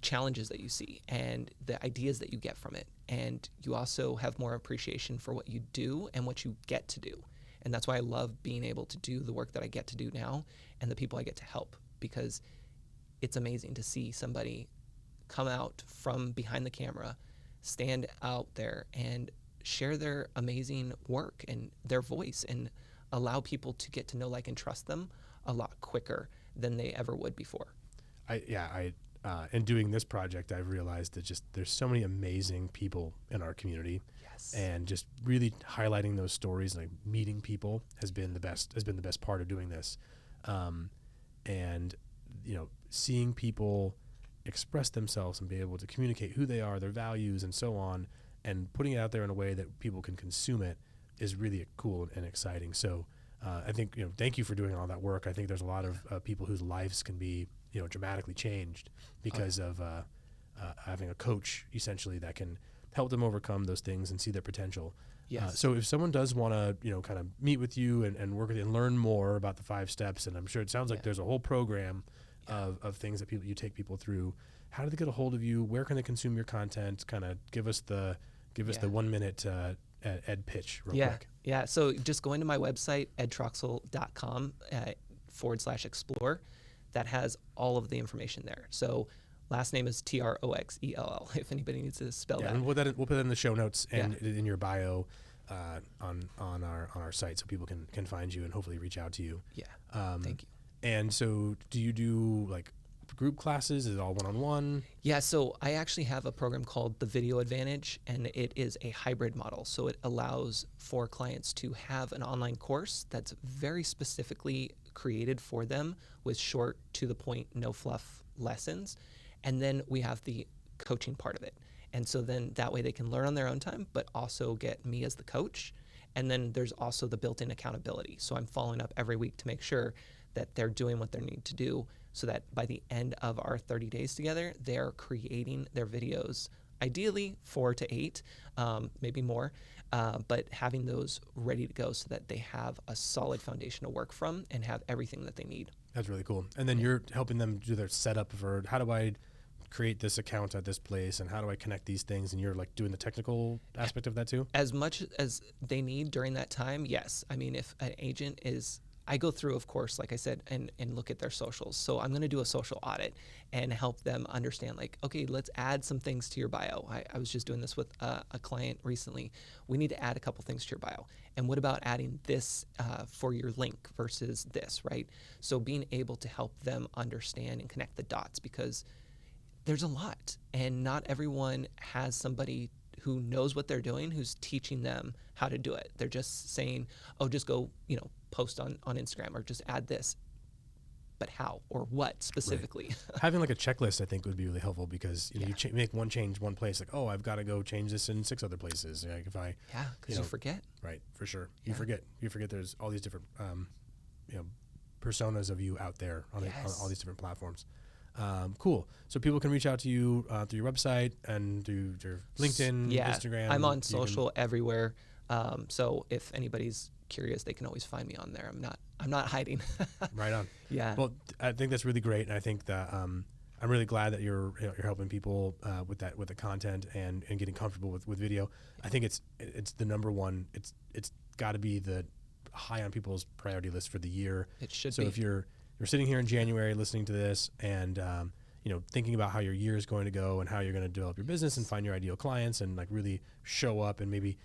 Speaker 3: challenges that you see and the ideas that you get from it. And you also have more appreciation for what you do and what you get to do. And that's why I love being able to do the work that I get to do now and the people I get to help, because it's amazing to see somebody come out from behind the camera, stand out there and share their amazing work and their voice and allow people to get to know, like, and trust them a lot quicker than they ever would before.
Speaker 1: In doing this project, I've realized that just there's so many amazing people in our community.
Speaker 3: Yes.
Speaker 1: And just really highlighting those stories, like meeting people has been the best part of doing this. And seeing people express themselves and be able to communicate who they are, their values and so on, and putting it out there in a way that people can consume it is really cool and exciting. So I think, thank you for doing all that work. I think there's a lot of people whose lives can be, dramatically changed because of having a coach essentially that can help them overcome those things and see their potential.
Speaker 3: Yes.
Speaker 1: So if someone does want to, kind of meet with you and work with you and learn more about the 5 steps, and I'm sure it sounds like there's a whole program of things that you take people through, how do they get a hold of you? Where can they consume your content? Kind of give us the 1 minute Ed pitch real quick.
Speaker 3: Yeah. So just going to my website, edtroxell.com /explore. That has all of the information there. So last name is Troxell, if anybody needs to spell that.
Speaker 1: And we'll put that in the show notes and in your bio on our site so people can find you and hopefully reach out to you.
Speaker 3: Yeah. Thank you.
Speaker 1: And so do you do like group classes? Is it all one-on-one?
Speaker 3: Yeah, so I actually have a program called the Video Advantage, and it is a hybrid model. So it allows for clients to have an online course that's very specifically created for them with short, to the point, no fluff lessons. And then we have the coaching part of it. And so then that way they can learn on their own time, but also get me as the coach. And then there's also the built-in accountability. So I'm following up every week to make sure that they're doing what they need to do, so that by the end of our 30 days together, they're creating their videos, ideally 4 to 8, maybe more, but having those ready to go so that they have a solid foundation to work from and have everything that they need.
Speaker 1: That's really cool. And then you're helping them do their setup for how do I create this account at this place and how do I connect these things, and you're like doing the technical aspect of that too?
Speaker 3: As much as they need during that time, yes. I mean, if an agent I go through, of course, like I said, and look at their socials. So I'm going to do a social audit and help them understand, like, okay, let's add some things to your bio. I was just doing this with a client recently. We need to add a couple things to your bio. And what about adding this for your link versus this, right? So being able to help them understand and connect the dots, because there's a lot, and not everyone has somebody who knows what they're doing, who's teaching them how to do it. They're just saying, oh, just go, post on Instagram or just add this. but how or what specifically?
Speaker 1: Right. Having like a checklist, I think, would be really helpful because you make one change one place, like, oh, I've got to go change this in 6 other places. Like if I,
Speaker 3: because you forget.
Speaker 1: Right, for sure. You forget. There's all these different, personas of you out there on all these different platforms. Cool. So people can reach out to you through your website and through your LinkedIn, Instagram.
Speaker 3: I'm on social everywhere. So if anybody's curious, they can always find me on there. I'm not hiding.
Speaker 1: Right on.
Speaker 3: Yeah.
Speaker 1: Well, I think that's really great, and I think that I'm really glad that you're helping people with the content and getting comfortable with video. I think it's the number one. It's got to be the high on people's priority list for the year.
Speaker 3: It should
Speaker 1: be. So if you're sitting here in January listening to this and thinking about how your year is going to go and how you're going to develop your business and find your ideal clients and like really show up and maybe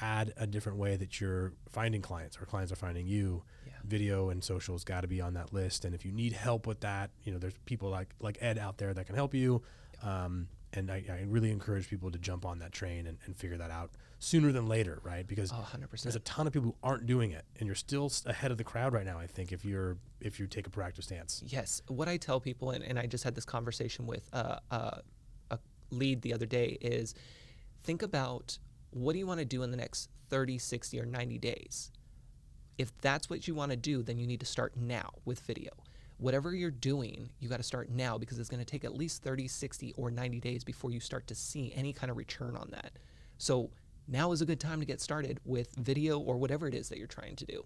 Speaker 1: add a different way that you're finding clients or clients are finding you. Video and social's got to be on that list. And if you need help with that, there's people like Ed out there that can help you. And I really encourage people to jump on that train and figure that out sooner than later, right? Because
Speaker 3: 100%.
Speaker 1: there's a ton of people who aren't doing it, and you're still ahead of the crowd right now, I think, if you take a proactive stance.
Speaker 3: Yes. What I tell people, and I just had this conversation with a lead the other day, is think about what do you want to do in the next 30, 60, or 90 days? If that's what you want to do, then you need to start now with video. Whatever you're doing, you got to start now because it's going to take at least 30, 60, or 90 days before you start to see any kind of return on that. So now is a good time to get started with video or whatever it is that you're trying to do.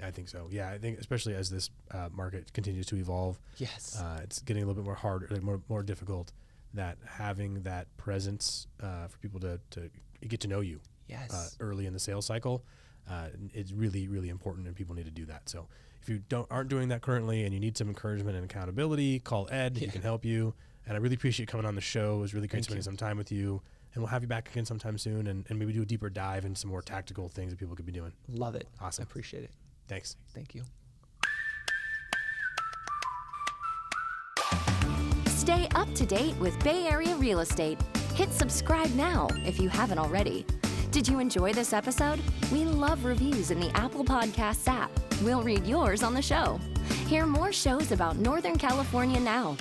Speaker 1: I think so. Yeah, I think especially as this market continues to evolve, it's getting a little bit more hard, like more difficult. That having that presence for people to get to know you early in the sales cycle, it's really, really important, and people need to do that. So if you aren't doing that currently and you need some encouragement and accountability, call Ed. He can help you. And I really appreciate you coming on the show. It was really great spending some time with you. And we'll have you back again sometime soon and maybe do a deeper dive into some more tactical things that people could be doing.
Speaker 3: Love it.
Speaker 1: Awesome.
Speaker 3: I appreciate it.
Speaker 1: Thanks.
Speaker 3: Thank you.
Speaker 2: Stay up to date with Bay Area real estate. Hit subscribe now if you haven't already. Did you enjoy this episode? We love reviews in the Apple Podcasts app. We'll read yours on the show. Hear more shows about Northern California now